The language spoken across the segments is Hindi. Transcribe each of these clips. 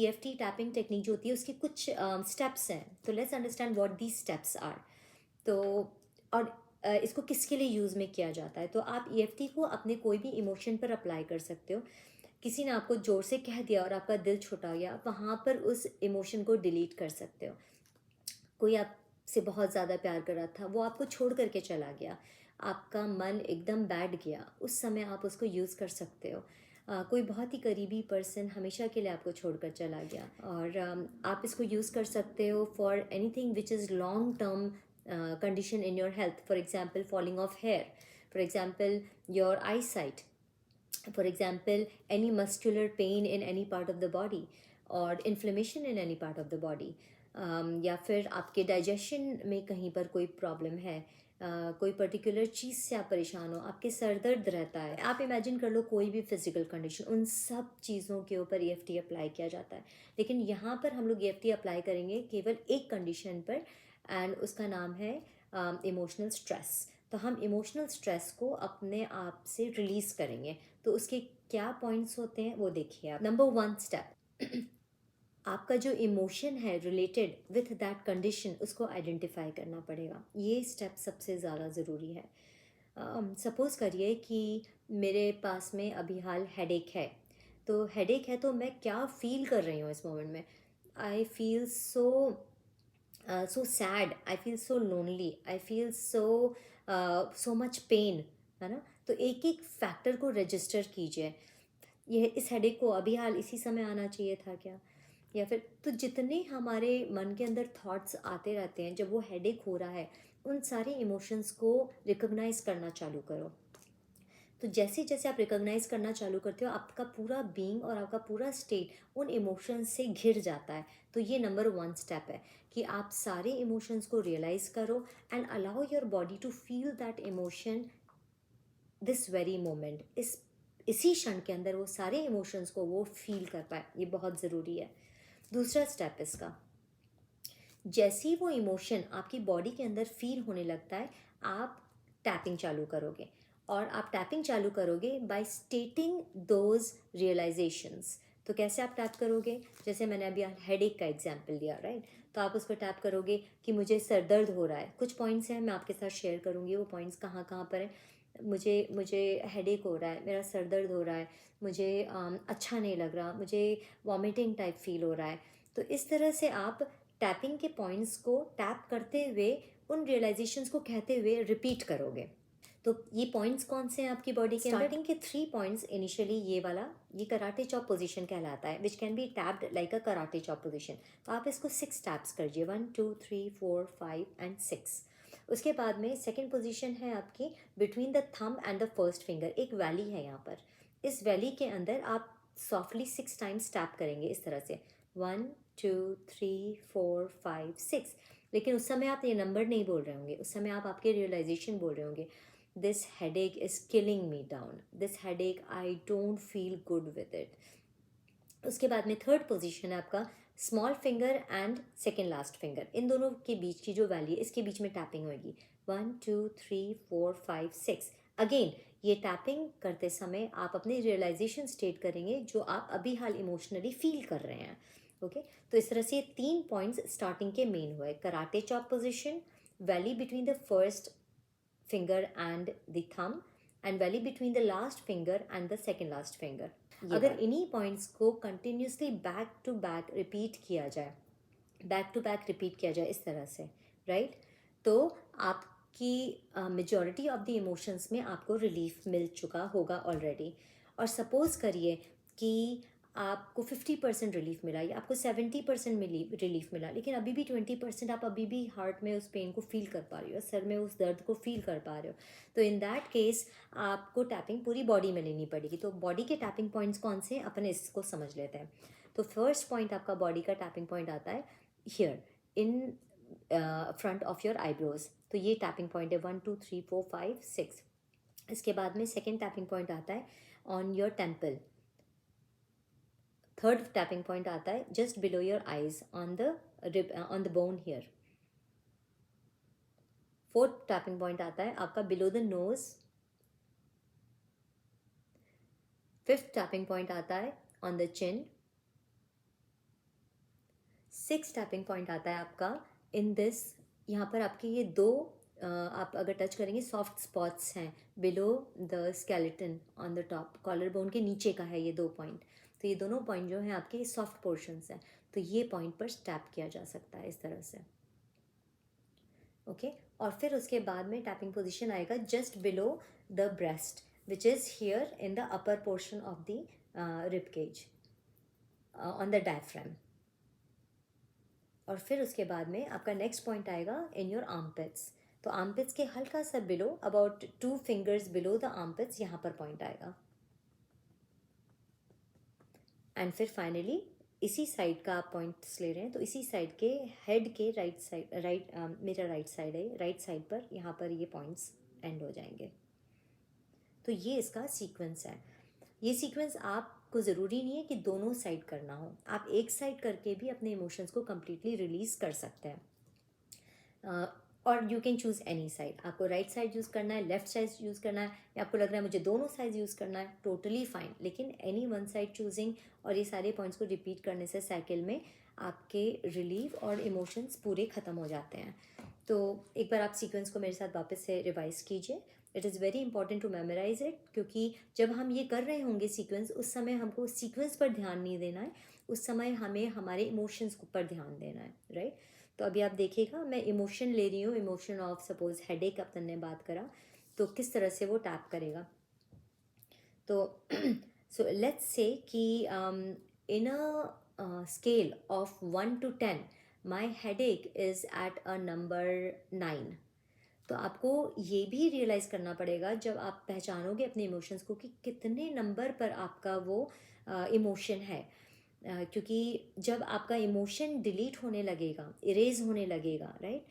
EFT टैपिंग टेक्निक जो होती है उसकी कुछ स्टेप्स हैं, तो let's understand what these steps are. तो और इसको किसके लिए यूज़ में किया जाता है, तो आप EFT को अपने कोई भी इमोशन पर अप्लाई कर सकते हो। किसी ने आपको ज़ोर से कह दिया और आपका दिल छोटा गया, वहाँ पर उस इमोशन को डिलीट कर सकते हो। कोई आपसे बहुत ज़्यादा प्यार कर रहा था, वो आपको छोड़ करके चला गया, आपका मन एकदम बैठ गया, उस समय आप उसको यूज़ कर सकते हो। कोई बहुत ही करीबी पर्सन हमेशा के लिए आपको छोड़कर चला गया, और आप इसको यूज़ कर सकते हो for anything which is long term condition in your health, for example falling of hair, for example your eye sight, for example any muscular pain in any part of the body और inflammation in any part of the body, या फिर आपके डाइजेशन में कहीं पर कोई प्रॉब्लम है, कोई पर्टिकुलर चीज़ से आप परेशान हो, आपके सर दर्द रहता है, आप इमेजिन कर लो कोई भी फिजिकल कंडीशन, उन सब चीज़ों के ऊपर EFT अप्लाई किया जाता है। लेकिन यहाँ पर हम लोग EFT अप्लाई करेंगे केवल एक कंडीशन पर, एंड उसका नाम है इमोशनल स्ट्रेस। तो हम इमोशनल स्ट्रेस को अपने आप से रिलीज़ करेंगे। तो उसके क्या पॉइंट्स होते हैं वो देखिए आप। नंबर 1 स्टेप, आपका जो इमोशन है रिलेटेड विथ दैट कंडीशन उसको आइडेंटिफाई करना पड़ेगा। ये स्टेप सबसे ज़्यादा ज़रूरी है। सपोज़ करिए कि मेरे पास में अभी हाल हेडेक है, तो हेडेक है तो मैं क्या फ़ील कर रही हूँ इस मोमेंट में। आई फील सो सो सैड, आई फील सो लोनली, आई फील सो मच पेन, है ना। तो एक एक फैक्टर को रजिस्टर कीजिए। ये इस हेडेक को अभी हाल इसी समय आना चाहिए था क्या, या फिर तो जितने हमारे मन के अंदर थॉट्स आते रहते हैं जब वो हेडेक हो रहा है, उन सारे इमोशंस को रिकॉग्नाइज करना चालू करो। तो जैसे जैसे आप रिकॉग्नाइज करना चालू करते हो, आपका पूरा बीइंग और आपका पूरा स्टेट उन इमोशंस से घिर जाता है। तो ये नंबर 1 स्टेप है कि आप सारे इमोशंस को रियलाइज करो and allow your body to feel that emotion this very moment, इसी क्षण के अंदर वो सारे इमोशंस को वो फील कर पाए, ये बहुत ज़रूरी है। दूसरा स्टेप इसका, जैसे ही वो इमोशन आपकी बॉडी के अंदर फील होने लगता है, आप टैपिंग चालू करोगे, और आप टैपिंग चालू करोगे बाय स्टेटिंग दोज रियलाइजेशंस। तो कैसे आप टैप करोगे, जैसे मैंने अभी हेडेक का एग्जांपल दिया, राइट। तो आप उस पर टैप करोगे कि मुझे सर दर्द हो रहा है, कुछ पॉइंट्स हैं मैं आपके साथ शेयर करूँगी, वो पॉइंट्स कहाँ कहाँ पर है। मुझे मुझे हेडेक हो रहा है, मेरा सर दर्द हो रहा है, मुझे अच्छा नहीं लग रहा, मुझे वॉमिटिंग टाइप फील हो रहा है। तो इस तरह से आप टैपिंग के पॉइंट्स को टैप करते हुए उन रियलाइजेशंस को कहते हुए रिपीट करोगे। तो ये पॉइंट्स कौन से हैं आपकी बॉडी के अंदर? स्टार्टिंग के 3 पॉइंट्स इनिशियली ये वाला, ये कराटे चॉप पोजीशन कहलाता है, which can be tapped like a karate chop position. तो आप इसको 6 टैप्स करिए, 1 2 3 4 5 एंड 6। उसके बाद में सेकेंड पोजीशन है आपकी between the thumb and the first finger, एक वैली है यहाँ पर। इस वैली के अंदर आप सॉफ्टली 6 टाइम्स टैप करेंगे इस तरह से, 1 2 3 4 5 6। लेकिन उस समय आप ये नंबर नहीं बोल रहे होंगे, उस समय आप आपके रियलाइजेशन बोल रहे होंगे, this headache is killing me down, this headache I don't feel good with it. उसके बाद में थर्ड पोजीशन है आपका small finger and second last finger, इन दोनों के बीच की जो वैली है इसके बीच में टैपिंग होगी, 1 2 3 4 5 6। अगेन ये टैपिंग करते समय आप अपने रियलाइजेशन स्टेट करेंगे जो आप अभी हाल इमोशनली फील कर रहे हैं। ओके, तो इस तरह से 3 पॉइंट्स स्टार्टिंग के मेन हुए, karate chop position, valley between the first finger and the thumb, and valley between the last finger and the second last finger। अगर इन्हीं पॉइंट्स को continuously back to back repeat किया जाए, बैक टू बैक रिपीट किया जाए इस तरह से, राइट, तो आपकी मेजॉरिटी ऑफ द इमोशंस में आपको रिलीफ मिल चुका होगा ऑलरेडी। और सपोज करिए कि आपको 50% रिलीफ मिला या आपको 70% रिलीफ मिला, लेकिन अभी भी 20% आप अभी भी हार्ट में उस पेन को फील कर पा रही हो, सर में उस दर्द को फील कर पा रहे हो, तो इन दैट केस आपको टैपिंग पूरी बॉडी में लेनी पड़ेगी। तो बॉडी के टैपिंग पॉइंट्स कौन से हैं, अपन इसको समझ लेते हैं। तो फर्स्ट पॉइंट आपका बॉडी का टैपिंग पॉइंट आता है here in front of your eyebrows, तो ये टैपिंग पॉइंट है 1 2 3 4 5 6। इसके बाद में सेकेंड टैपिंग पॉइंट आता है on your temple, third tapping point आता है just below your eyes on the bone here, fourth tapping point आता है आपका below the nose, fifth tapping point आता है on the chin, six tapping point आता है आपका इन दिस। यहाँ पर आपके ये दो आप अगर टच करेंगे सॉफ्ट स्पॉट्स हैं below the skeleton on the top, collar bone के नीचे का है ये दो पॉइंट। तो ये दोनों पॉइंट जो हैं आपके सॉफ्ट पोर्शंस हैं, तो ये पॉइंट पर टैप किया जा सकता है इस तरह से। ओके और फिर उसके बाद में टैपिंग पोजीशन आएगा just below the breast which is here in the upper portion of the rib cage on the diaphragm. और फिर उसके बाद में आपका नेक्स्ट पॉइंट आएगा इन योर आर्मपिट्स। तो आर्मपिट्स के हल्का सा below, about 2 fingers below the armpits, यहाँ पर पॉइंट आएगा। एंड फिर फाइनली इसी साइड का आप पॉइंट्स ले रहे हैं, तो इसी साइड के हेड के राइट साइड, मेरा राइट साइड है, राइट साइड पर यहाँ पर ये पॉइंट्स एंड हो जाएंगे। तो ये इसका सीक्वेंस है। ये सीक्वेंस आपको ज़रूरी नहीं है कि दोनों साइड करना हो, आप एक साइड करके भी अपने इमोशंस को कम्प्लीटली रिलीज़ कर सकते हैं। और you can choose any side, आपको राइट साइड यूज़ करना है, लेफ्ट साइड यूज़ करना है, या आपको लग रहा है मुझे दोनों साइड यूज़ करना है, टोटली फाइन। लेकिन एनी वन साइड चूजिंग और ये सारे पॉइंट्स को रिपीट करने से साइकिल में आपके रिलीफ और इमोशंस पूरे ख़त्म हो जाते हैं। तो एक बार आप सीक्वेंस को मेरे साथ वापस से रिवाइज़ कीजिए। It is very important to memorise it, क्योंकि जब हम ये कर रहे होंगे सीक्वेंस, उस समय हमको सीक्वेंस पर ध्यान नहीं देना है, उस समय हमें हमारे इमोशंस पर ध्यान देना है, राइट। तो अभी आप देखिएगा, मैं इमोशन ले रही हूँ, इमोशन ऑफ सपोज हेडेक अपन ने बात करा, तो किस तरह से वो टैप करेगा। तो सो लेट्स से कि in a scale of 1 to 10 my headache is at a number 9। तो आपको ये भी रियलाइज़ करना पड़ेगा जब आप पहचानोगे अपने इमोशंस को कि कितने नंबर पर आपका वो इमोशन है। क्योंकि जब आपका इमोशन डिलीट होने लगेगा, इरेज होने लगेगा, राइट,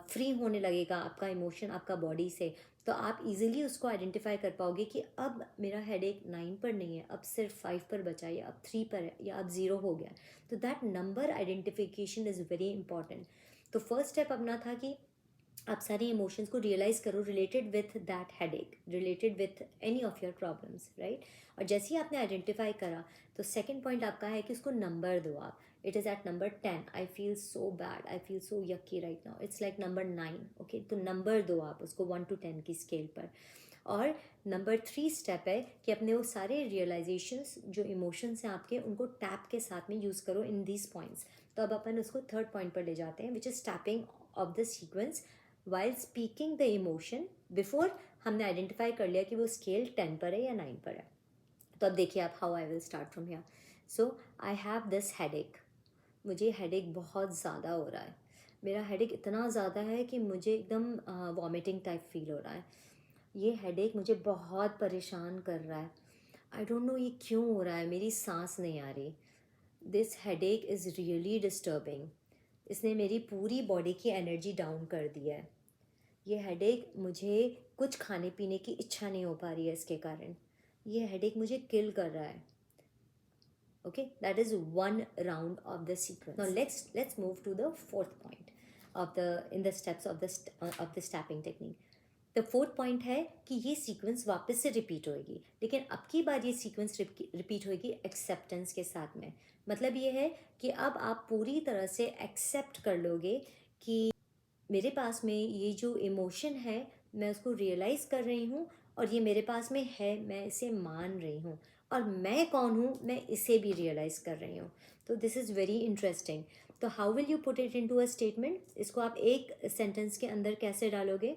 फ्री होने लगेगा आपका इमोशन आपका बॉडी से, तो आप इजीली उसको आइडेंटिफाई कर पाओगे कि अब मेरा हेडेक 9 पर नहीं है, अब सिर्फ 5 पर बचा है, या अब 3 पर है, या अब 0 हो गया। तो that number identification is very important. तो फर्स्ट स्टेप अपना था कि आप सारे इमोशंस को रियलाइज करो related with that headache, related with any of your problems, right. और जैसे ही आपने आइडेंटिफाई करा, तो सेकंड पॉइंट आपका है कि उसको नंबर दो आप। It is at number 10, I feel so bad, I feel so yucky right now, it's like number 9। Okay, तो नंबर दो आप उसको 1 to 10 की स्केल पर। और नंबर 3 स्टेप है कि अपने वो सारे रियलाइजेशंस जो इमोशंस हैं आपके, उनको टैप के साथ में यूज़ करो इन दीज पॉइंट्स। तो अब अपन उसको थर्ड पॉइंट पर ले जाते हैं, which is tapping of the sequence while speaking the emotion. Before हमने आइडेंटिफाई कर लिया कि वो स्केल 10 पर है या 9 पर है। तो अब देखिए आप, how I will start from here. So I have this headache, मुझे हेडेक बहुत ज़्यादा हो रहा है। मेरा हेडेक इतना ज़्यादा है कि मुझे एकदम वॉमिटिंग टाइप फील हो रहा है। ये हेडेक मुझे बहुत परेशान कर रहा है। आई डोंट नो ये क्यों हो रहा है, मेरी सांस नहीं आ रही। This headache is really disturbing. इसने मेरी पूरी बॉडी की एनर्जी डाउन कर दी है। ये हेडेक, मुझे कुछ खाने पीने की इच्छा नहीं हो पा रही है इसके कारण। ये हेडेक मुझे किल कर रहा है। Okay, that is one round of the sequence. Now let's move to the fourth point of the in the steps of the tapping technique. The fourth point है कि ये सीक्वेंस वापस से रिपीट होएगी, लेकिन अब की बार ये सीक्वेंस रिपीट होएगी एक्सेप्टेंस के साथ में। मतलब ये है कि अब आप पूरी तरह से एक्सेप्ट कर लोगे कि मेरे पास में ये जो इमोशन है, मैं उसको रियलाइज़ कर रही हूँ, और ये मेरे पास में है, मैं इसे मान रही हूँ, और मैं कौन हूँ, मैं इसे भी रियलाइज़ कर रही हूँ। तो दिस इज़ वेरी इंटरेस्टिंग। तो how will you put it into a statement? इसको आप एक सेंटेंस के अंदर कैसे डालोगे?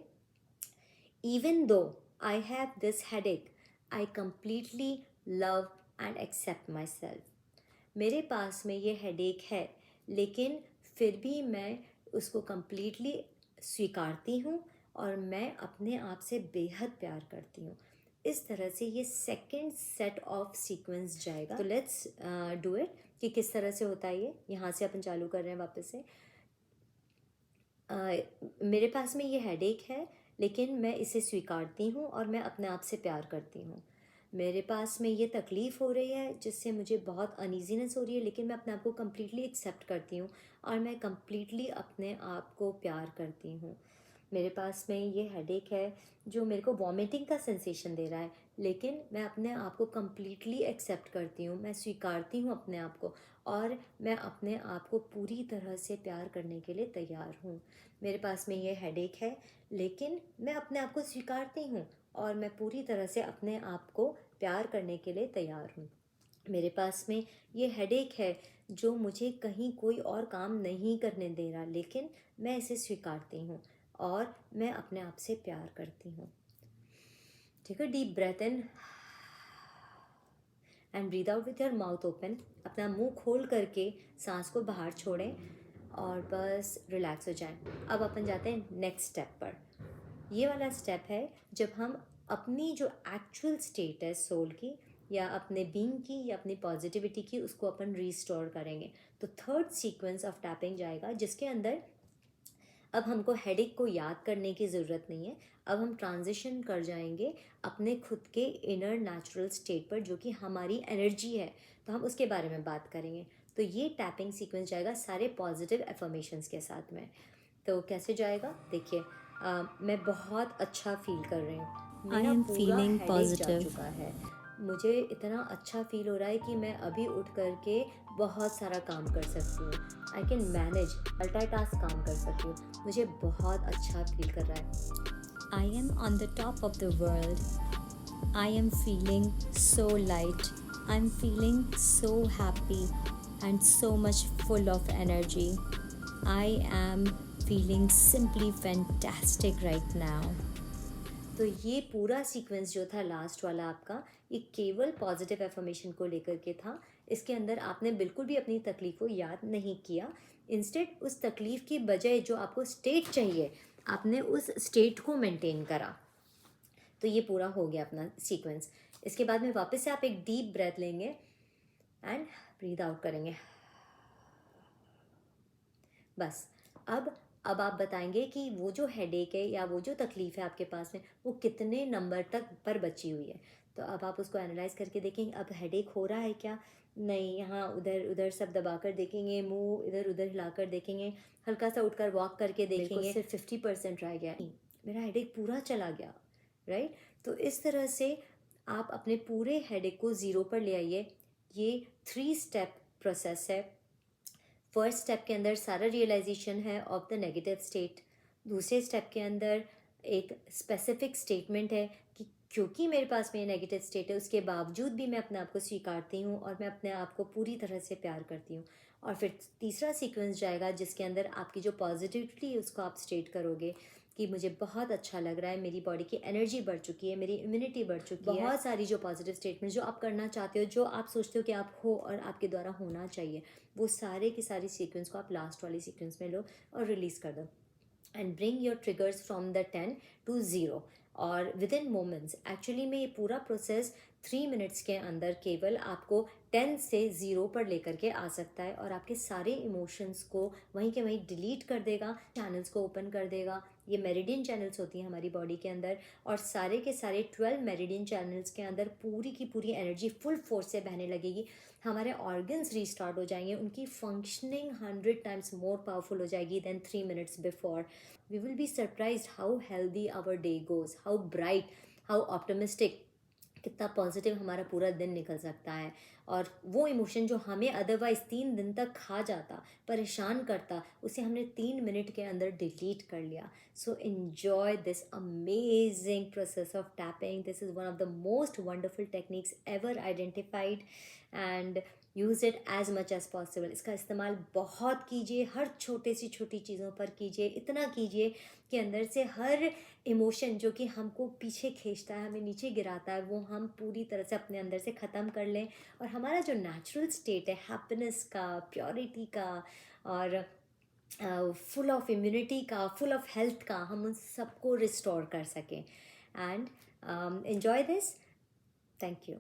Even though I have this headache, I completely love and accept myself. मेरे पास में ये हेडेक है, लेकिन फिर भी मैं उसको completely स्वीकारती हूँ, और मैं अपने आप से बेहद प्यार करती हूँ। इस तरह से ये सेकेंड सेट ऑफ सीक्वेंस जाएगा। तो लेट्स डू इट कि किस तरह से होता है ये। यहाँ से अपन चालू कर रहे हैं वापस से। मेरे पास में ये हेडेक है, लेकिन मैं इसे स्वीकारती हूँ, और मैं अपने आप से प्यार करती हूँ। मेरे पास में ये तकलीफ़ हो रही है जिससे मुझे बहुत अनईजीनेस हो रही है, लेकिन मैं अपने आप को कम्प्लीटली एक्सेप्ट करती हूँ, और मैं कम्प्लीटली अपने आप को प्यार करती हूँ। मेरे पास में ये हेडेक है जो मेरे को वॉमिटिंग का सेंसेशन दे रहा है, लेकिन मैं अपने आप को कम्प्लीटली एक्सेप्ट करती हूँ, मैं स्वीकारती हूँ अपने आप को, और मैं अपने आप को पूरी तरह से प्यार करने के लिए तैयार हूँ। मेरे पास में ये हेडेक है, लेकिन मैं अपने आप को स्वीकारती हूँ और मैं पूरी तरह से अपने आप को प्यार करने के लिए तैयार हूँ। मेरे पास में ये हेडेक है जो मुझे कहीं कोई और काम नहीं करने दे रहा, लेकिन मैं इसे स्वीकारती हूँ और मैं अपने आप से प्यार करती हूँ। ठीक है, deep breath in and breathe out with your mouth open. अपना मुंह खोल करके सांस को बाहर छोड़ें और बस रिलैक्स हो जाएं। अब अपन जाते हैं नेक्स्ट स्टेप पर। ये वाला स्टेप है जब हम अपनी जो एक्चुअल स्टेट है सोल की या अपने बीइंग की या अपनी पॉजिटिविटी की, उसको अपन रिस्टोर करेंगे। तो थर्ड सीक्वेंस ऑफ टैपिंग जाएगा, जिसके अंदर अब हमको हेडेक को याद करने की ज़रूरत नहीं है। अब हम ट्रांजिशन कर जाएंगे अपने खुद के इनर नेचुरल स्टेट पर, जो कि हमारी एनर्जी है। तो हम उसके बारे में बात करेंगे। तो ये टैपिंग सीक्वेंस जाएगा सारे पॉजिटिव एफर्मेशंस के साथ में। तो कैसे जाएगा देखिए, मैं बहुत अच्छा फील कर रही हूँ। I मेरा am पूरा feeling हेडेक जा positive. चुका है। मुझे इतना अच्छा फील हो रहा है कि मैं अभी उठ करके बहुत सारा काम कर सकती हूँ। आई कैन मैनेज मल्टीटास्क काम कर सकती हूँ। मुझे बहुत अच्छा फील कर रहा है। I am on the top of the world. I am feeling so light. I'm feeling so happy and so much full of energy. I am feeling simply fantastic right now. तो ये पूरा सीक्वेंस जो था लास्ट वाला आपका, ये केवल पॉजिटिव एफर्मेशन को लेकर के था। इसके अंदर आपने बिल्कुल भी अपनी तकलीफ को याद नहीं किया। इंस्टेड उस तकलीफ की बजाय जो आपको स्टेट चाहिए, आपने उस स्टेट को मेंटेन करा। तो ये पूरा हो गया अपना सीक्वेंस। इसके बाद में वापस से आप एक डीप ब्रेथ लेंगे एंड ब्रीद आउट करेंगे। बस अब आप बताएंगे कि वो जो हेडेक है या वो जो तकलीफ़ है आपके पास में, वो कितने नंबर तक पर बची हुई है। तो अब आप उसको एनालाइज करके देखेंगे, अब हेडेक हो रहा है क्या? नहीं, यहाँ उधर उधर सब दबाकर देखेंगे, मुंह इधर उधर हिलाकर देखेंगे, हल्का सा उठकर वॉक करके देखेंगे, सिर्फ 50% रह गया, नहीं, मेरा हेडेक पूरा चला गया। राइट? तो इस तरह से आप अपने पूरे हेडेक को ज़ीरो पर ले आइए। ये 3 स्टेप प्रोसेस है। फर्स्ट स्टेप के अंदर सारा रियलाइजेशन है ऑफ द नेगेटिव स्टेट। दूसरे स्टेप के अंदर एक स्पेसिफिक स्टेटमेंट है कि क्योंकि मेरे पास में ये नेगेटिव स्टेट है, उसके बावजूद भी मैं अपने आप को स्वीकारती हूँ और मैं अपने आप को पूरी तरह से प्यार करती हूँ। और फिर तीसरा सीक्वेंस जाएगा जिसके अंदर आपकी जो पॉजिटिविटी है उसको आप स्टेट करोगे कि मुझे बहुत अच्छा लग रहा है, मेरी बॉडी की एनर्जी बढ़ चुकी है, मेरी इम्यूनिटी बढ़ चुकी है। बहुत सारी जो पॉजिटिव स्टेटमेंट जो आप करना चाहते हो, जो आप सोचते हो कि आप हो और आपके द्वारा होना चाहिए, वो सारे की सारी सीक्वेंस को आप लास्ट वाली सीक्वेंस में लो और रिलीज़ कर दो। And bring your triggers from the 10 to 0 और विद इन मोमेंट्स। एक्चुअली में ये पूरा प्रोसेस 3 मिनट्स के अंदर केवल आपको 10 से 0 पर लेकर के आ सकता है और आपके सारे इमोशंस को वहीं के वहीं डिलीट कर देगा, चैनल्स को ओपन कर देगा। ये मेरिडियन चैनल्स होती हैं हमारी बॉडी के अंदर, और सारे के सारे 12 मेरिडियन चैनल्स के अंदर पूरी की पूरी एनर्जी फुल फोर्स से बहने लगेगी। हमारे ऑर्गन्स रीस्टार्ट हो जाएंगे, उनकी फंक्शनिंग 100 टाइम्स मोर पावरफुल हो जाएगी then 3 minutes before. We will be surprised how healthy our day goes, how bright, how optimistic, कितना पॉजिटिव हमारा पूरा दिन निकल सकता है। और वो इमोशन जो हमें अदरवाइज 3 दिन तक खा जाता, परेशान करता, उसे हमने 3 मिनट के अंदर डिलीट कर लिया। So enjoy this amazing process of tapping. This is one of the most wonderful techniques ever identified and use it as much as possible. इसका इस्तेमाल बहुत कीजिए, हर छोटी चीज़ों पर कीजिए, इतना कीजिए कि अंदर से हर इमोशन जो कि हमको पीछे खींचता है, हमें नीचे गिराता है, वो हम पूरी तरह से अपने अंदर से ख़त्म कर लें और हमारा जो नेचुरल स्टेट है हैप्पीनेस का, प्योरिटी का और फुल ऑफ इम्यूनिटी का, फुल ऑफ हेल्थ का, हम उन सबको रिस्टोर कर सकें। And enjoy this. Thank you.